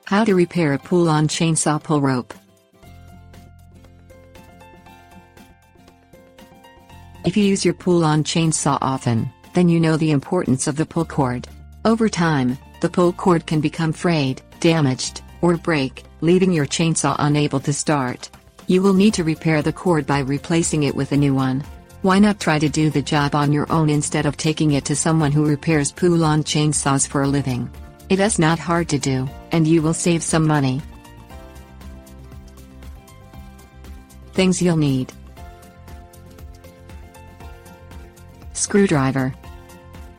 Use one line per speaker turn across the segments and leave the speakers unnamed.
How to repair a Poulan Chainsaw Pull Rope. If you use your Poulan chainsaw often, then you know the importance of the pull cord. Over time, the pull cord can become frayed, damaged, or break, leaving your chainsaw unable to start. You will need to repair the cord by replacing it with a new one. Why not try to do the job on your own instead of taking it to someone who repairs Poulan chainsaws for a living? It is not hard to do, and you will save some money. Things you'll need: screwdriver,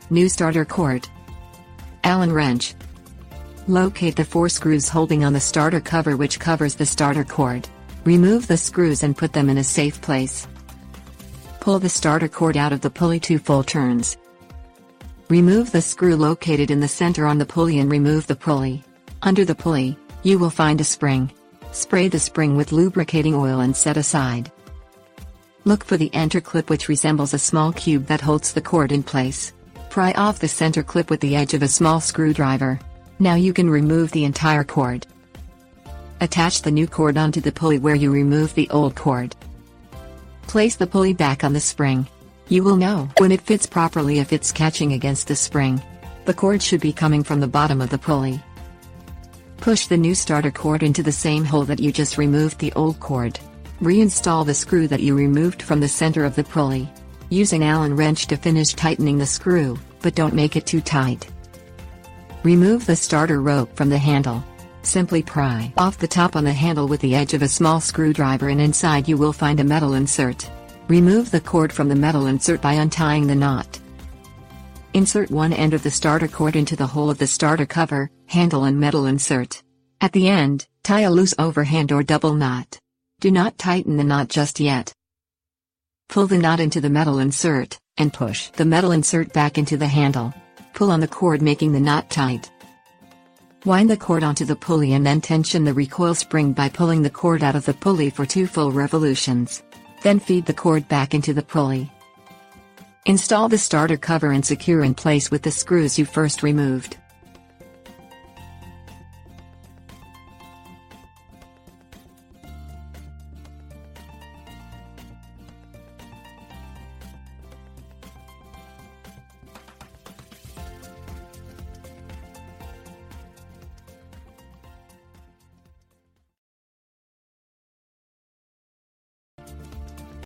new starter cord, Allen wrench. Locate the 4 screws holding on the starter cover which covers the starter cord. Remove the screws and put them in a safe place. Pull the starter cord out of the pulley 2 full turns. Remove the screw located in the center on the pulley and remove the pulley. Under the pulley, you will find a spring. Spray the spring with lubricating oil and set aside. Look for the enter clip which resembles a small cube that holds the cord in place. Pry off the center clip with the edge of a small screwdriver. Now you can remove the entire cord. Attach the new cord onto the pulley where you removed the old cord. Place the pulley back on the spring. You will know when it fits properly if it's catching against the spring. The cord should be coming from the bottom of the pulley. Push the new starter cord into the same hole that you just removed the old cord. Reinstall the screw that you removed from the center of the pulley. Use an Allen wrench to finish tightening the screw, but don't make it too tight. Remove the starter rope from the handle. Simply pry off the top on the handle with the edge of a small screwdriver and inside you will find a metal insert. Remove the cord from the metal insert by untying the knot. Insert one end of the starter cord into the hole of the starter cover, handle and metal insert. At the end, tie a loose overhand or double knot. Do not tighten the knot just yet. Pull the knot into the metal insert, and push the metal insert back into the handle. Pull on the cord making the knot tight. Wind the cord onto the pulley and then tension the recoil spring by pulling the cord out of the pulley for 2 full revolutions. Then feed the cord back into the pulley. Install the starter cover and secure in place with the screws you first removed.